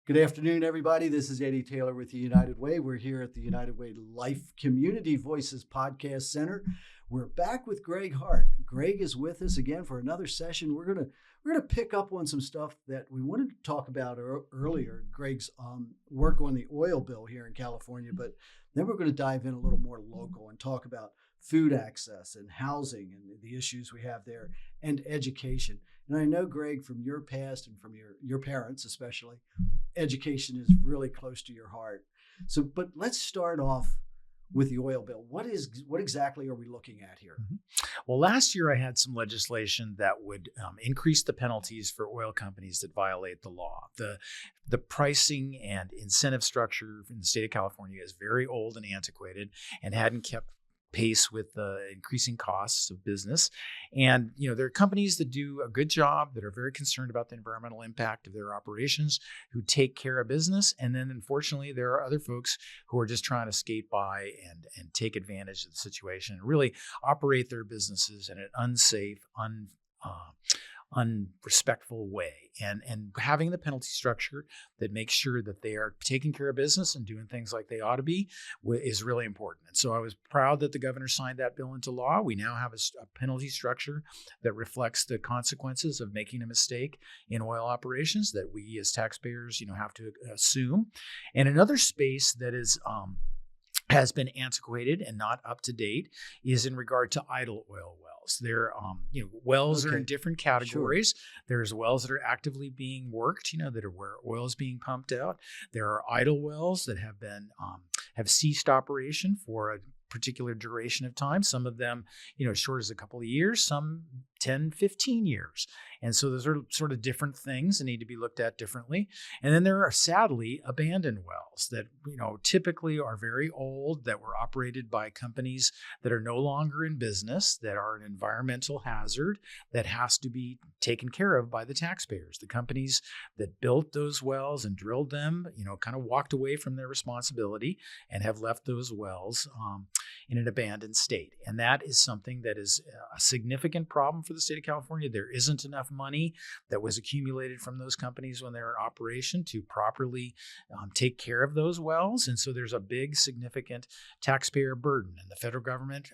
Good afternoon, everybody. This is Eddie Taylor with the United Way. We're here at the United Way Life Community Voices Podcast Center. We're back with Gregg Hart. Gregg is with us again for another session. We're gonna pick up on some stuff that we wanted to talk about earlier. Gregg's work on the oil bill here in California, but then we're going to dive in a little more local and talk about food access and housing and the issues we have there and education. And I know, Gregg, from your past and from your parents especially, education is really close to your heart. So, but let's start off with the oil bill. What exactly are we looking at here? Well, last year I had some legislation that would increase the penalties for oil companies that violate the law. The pricing and incentive structure in the state of California is very old and antiquated and hadn't kept pace with the increasing costs of business. And, there are companies that do a good job, that are very concerned about the environmental impact of their operations, who take care of business. And then, unfortunately, there are other folks who are just trying to skate by and take advantage of the situation and really operate their businesses in an unsafe, unrespectful way, and having the penalty structure that makes sure that they are taking care of business and doing things like they ought to be is really important. And so I was proud that the governor signed that bill into law. We now have a penalty structure that reflects the consequences of making a mistake in oil operations that we as taxpayers have to assume. And another space that has been antiquated and not up to date is in regard to idle oil wells. There, wells are in different categories. Sure. There's wells that are actively being worked, that are where oil is being pumped out. There are idle wells that have ceased operation for a particular duration of time. Some of them, as short as a couple of years, some 10, 15 years. And so those are sort of different things that need to be looked at differently. And then there are, sadly, abandoned wells that, typically are very old, that were operated by companies that are no longer in business, that are an environmental hazard that has to be taken care of by the taxpayers. The companies that built those wells and drilled them, kind of walked away from their responsibility and have left those wells in an abandoned state. And that is something that is a significant problem for the state of California. There isn't enough money that was accumulated from those companies when they're in operation to properly take care of those wells. And so there's a big, significant taxpayer burden. And the federal government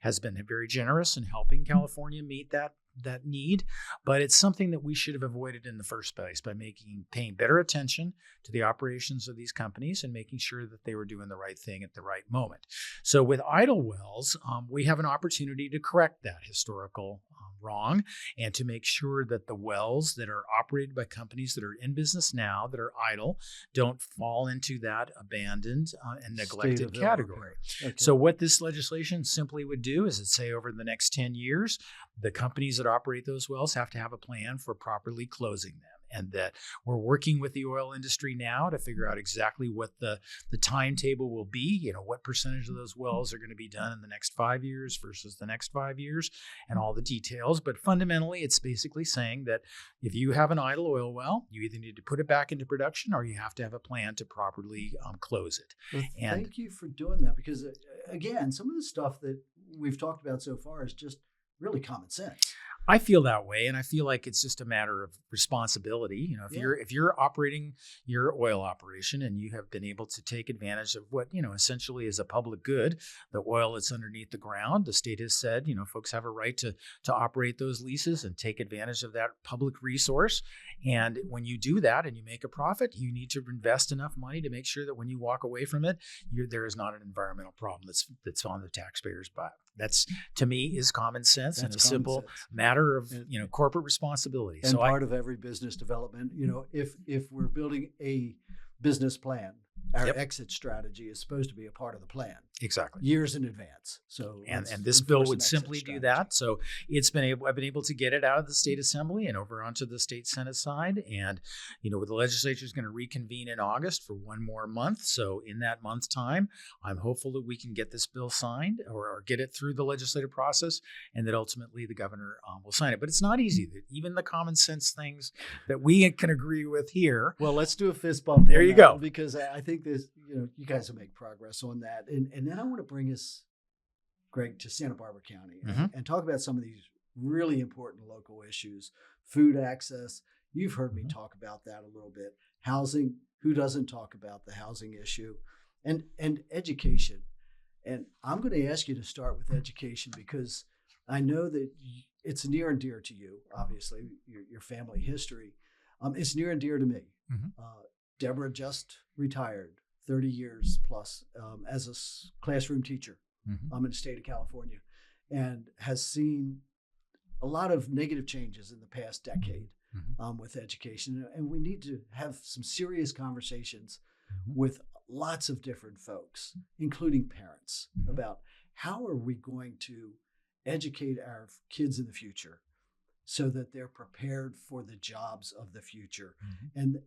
has been very generous in helping California meet that need, but it's something that we should have avoided in the first place by paying better attention to the operations of these companies and making sure that they were doing the right thing at the right moment. So with idle wells, we have an opportunity to correct that historical wrong and to make sure that the wells that are operated by companies that are in business now, that are idle, don't fall into that abandoned and neglected category. Okay. So what this legislation simply would do is it say over the next 10 years, the companies that operate those wells have to have a plan for properly closing them. And that we're working with the oil industry now to figure out exactly what the timetable will be, what percentage of those wells are going to be done in the next 5 years versus the next 5 years, and all the details. But fundamentally, it's basically saying that if you have an idle oil well, you either need to put it back into production or you have to have a plan to properly close it. Well, thank you for doing that, because, again, some of the stuff that we've talked about so far is just really common sense. I feel that way, and I feel like it's just a matter of responsibility. If you're operating your oil operation and you have been able to take advantage of what essentially is a public good, the oil that's underneath the ground, the state has said folks have a right to operate those leases and take advantage of that public resource. And when you do that and you make a profit, you need to invest enough money to make sure that when you walk away from it, there is not an environmental problem that's on the taxpayers' butt. That's, to me, is common sense and a simple matter of corporate responsibility. And so part of every business development, if we're building a business plan, our exit strategy is supposed to be a part of the plan. Exactly. Years in advance. So and this bill would simply do that. So I've been able to get it out of the state assembly and over onto the state Senate side. And, the legislature is going to reconvene in August for one more month. So in that month's time, I'm hopeful that we can get this bill signed or get it through the legislative process, and that ultimately the governor will sign it. But it's not easy. Even the common sense things that we can agree with here. Well, let's do a fist bump. There you go. Because I think this, you guys will make progress on that. And then I want to bring us, Gregg, to Santa Barbara County and talk about some of these really important local issues. Food access. You've heard me talk about that a little bit. housing. Who doesn't talk about the housing issue, and education? And I'm going to ask you to start with education because I know that it's near and dear to you. Obviously, your family history. It's near and dear to me. Deborah just retired, 30 years plus as a classroom teacher in the state of California, and has seen a lot of negative changes in the past decade with education. And we need to have some serious conversations with lots of different folks, including parents, about how are we going to educate our kids in the future so that they're prepared for the jobs of the future. And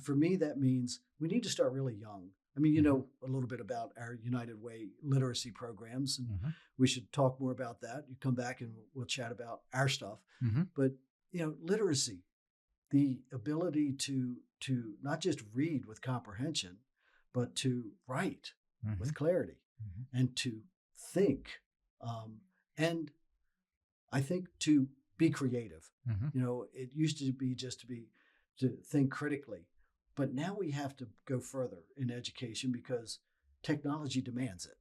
for me, that means we need to start really young. I mean, you know a little bit about our United Way literacy programs, and we should talk more about that. You come back and we'll chat about our stuff. But, you know, literacy, the ability to not just read with comprehension, but to write with clarity and to think. And I think to be creative. You know, it used to be just to think critically, but now we have to go further in education because technology demands it.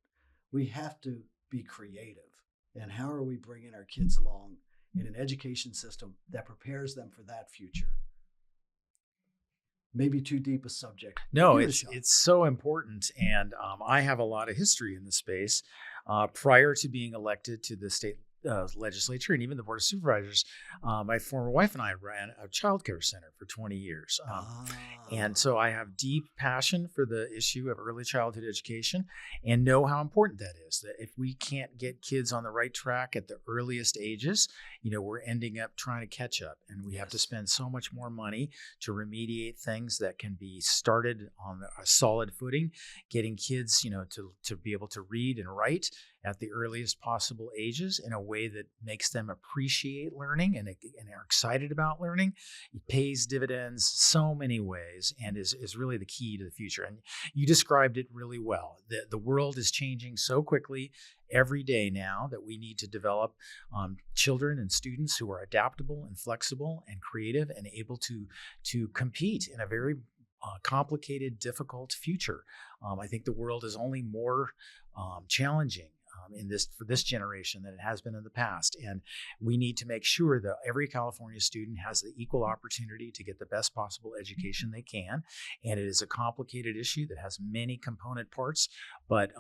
We have to be creative. And how are we bringing our kids along in an education system that prepares them for that future? Maybe too deep a subject. No, it's so important. And I have a lot of history in the space. Prior to being elected to the state legislature and even the Board of Supervisors, my former wife and I ran a child care center for 20 years. And so I have deep passion for the issue of early childhood education and know how important that is. That if we can't get kids on the right track at the earliest ages, you know, we're ending up trying to catch up, and we have to spend so much more money to remediate things that can be started on a solid footing, getting kids, you know, to be able to read and write at the earliest possible ages in a way that makes them appreciate learning and are excited about learning. It pays dividends so many ways and is really the key to the future. And you described it really well. The world is changing so quickly every day now that we need to develop children and students who are adaptable and flexible and creative and able to compete in a very complicated, difficult future. I think the world is only more challenging for this generation than it has been in the past. And we need to make sure that every California student has the equal opportunity to get the best possible education they can. And it is a complicated issue that has many component parts, but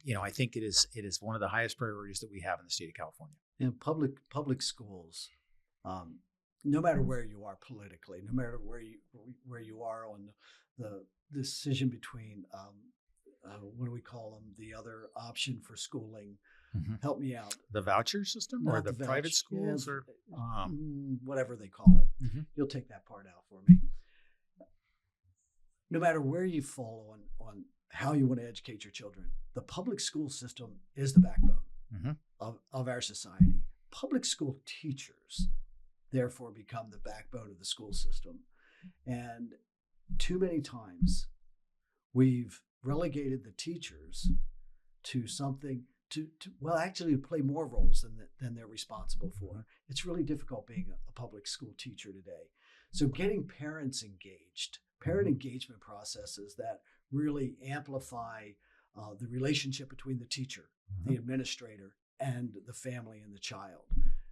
you know, I think it is one of the highest priorities that we have in the state of California. In public schools, no matter where you are politically, no matter where you are on the decision between what do we call them? The other option for schooling. Help me out. The voucher system or the private schools or whatever they call it. You'll take that part out for me. No matter where you fall on how you want to educate your children, the public school system is the backbone of our society. Public school teachers, therefore, become the backbone of the school system. And too many times we've relegated the teachers to something to actually play more roles than they're responsible for. It's really difficult being a public school teacher today. So getting parents engaged, parent engagement processes that really amplify the relationship between the teacher, the administrator, and the family and the child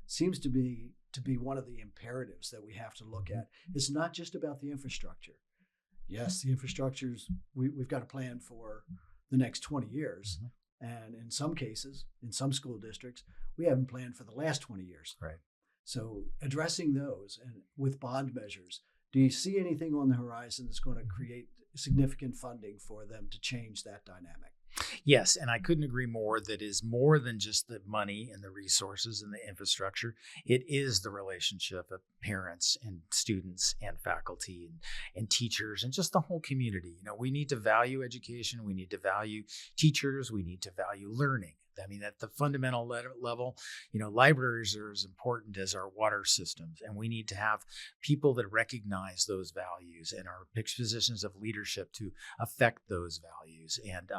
seems to be one of the imperatives that we have to look at. It's not just about the infrastructure. Yes, the infrastructures, we've got a plan for the next 20 years. And in some cases, in some school districts, we haven't planned for the last 20 years. Right. So addressing those and with bond measures, do you see anything on the horizon that's going to create significant funding for them to change that dynamic? Yes, and I couldn't agree more. That is more than just the money and the resources and the infrastructure. It is the relationship of parents and students and faculty and teachers and just the whole community. You know, we need to value education. We need to value teachers. We need to value learning. I mean, at the fundamental level, you know, libraries are as important as our water systems, and we need to have people that recognize those values and are in positions of leadership to affect those values. And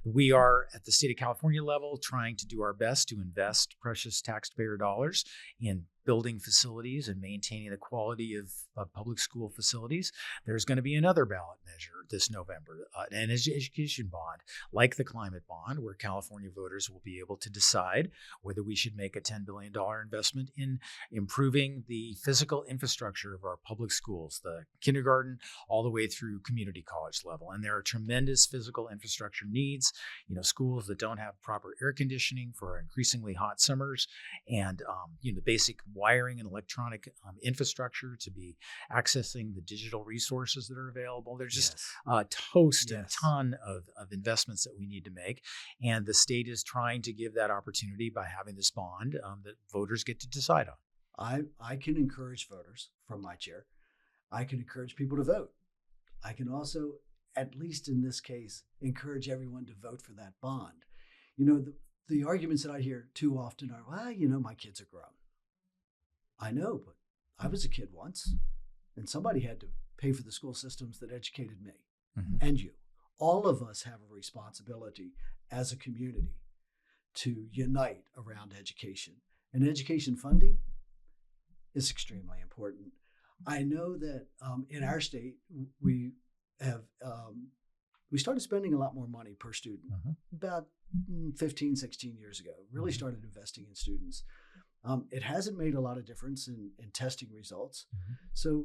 we are at the state of California level trying to do our best to invest precious taxpayer dollars in building facilities and maintaining the quality of public school facilities, there's going to be another ballot measure this November, an education bond, like the climate bond, where California voters will be able to decide whether we should make a $10 billion investment in improving the physical infrastructure of our public schools, the kindergarten all the way through community college level. And there are tremendous physical infrastructure needs, schools that don't have proper air conditioning for increasingly hot summers, and the basic wiring and electronic infrastructure to be accessing the digital resources that are available. There's just a ton of investments that we need to make. And the state is trying to give that opportunity by having this bond that voters get to decide on. I can encourage voters from my chair. I can encourage people to vote. I can also, at least in this case, encourage everyone to vote for that bond. The arguments that I hear too often are, well, my kids are grown. I know, but I was a kid once, and somebody had to pay for the school systems that educated me and you. All of us have a responsibility as a community to unite around education. And education funding is extremely important. I know that in our state, we have we started spending a lot more money per student about 15, 16 years ago, really started investing in students. It hasn't made a lot of difference in testing results. So,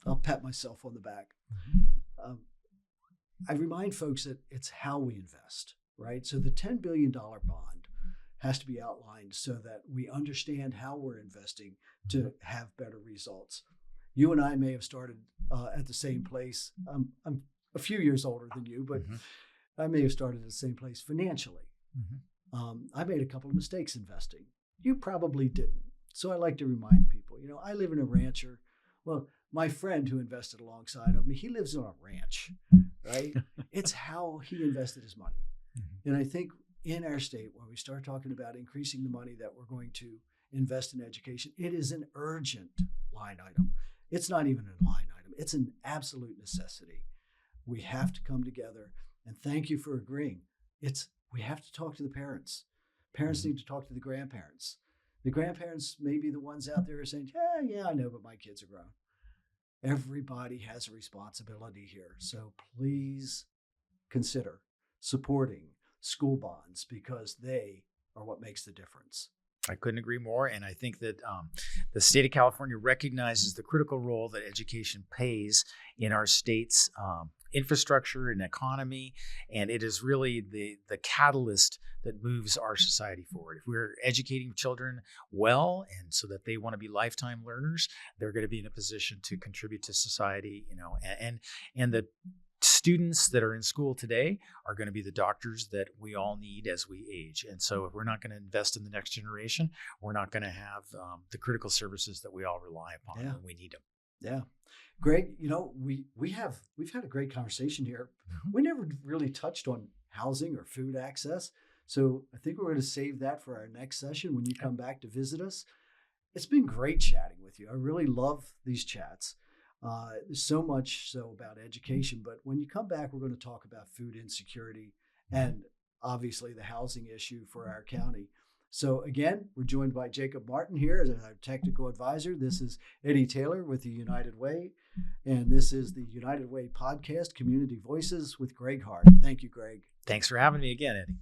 I'll pat myself on the back. I remind folks that it's how we invest, right? So the $10 billion bond has to be outlined so that we understand how we're investing to have better results. You and I may have started at the same place. I'm a few years older than you, but I may have started at the same place financially. I made a couple of mistakes investing. You probably didn't. So I like to remind people, I live in a rancher. Well, my friend who invested alongside of me, he lives on a ranch, right? It's how he invested his money. And I think in our state, when we start talking about increasing the money that we're going to invest in education, it is an urgent line item. It's not even a line item. It's an absolute necessity. We have to come together, and thank you for agreeing. We have to talk to the parents. Parents need to talk to the grandparents. The grandparents may be the ones out there who are saying, yeah, I know, but my kids are grown. Everybody has a responsibility here. So please consider supporting school bonds because they are what makes the difference. I couldn't agree more. And I think that the state of California recognizes the critical role that education plays in our state's infrastructure and economy. And it is really the catalyst that moves our society forward. If we're educating children well and so that they want to be lifetime learners, they're going to be in a position to contribute to society, and the students that are in school today are going to be the doctors that we all need as we age. And so if we're not going to invest in the next generation, we're not going to have the critical services that we all rely upon when we need them. Yeah. Greg, we've had a great conversation here. We never really touched on housing or food access. So I think we're going to save that for our next session when you come back to visit us. It's been great chatting with you. I really love these chats. There's so much so about education, but when you come back, we're going to talk about food insecurity and obviously the housing issue for our county. So again, we're joined by Jacob Martin here as our technical advisor. This is Eddie Taylor with the United Way, and this is the United Way podcast, Community Voices with Gregg Hart. Thank you, Greg. Thanks for having me again, Eddie.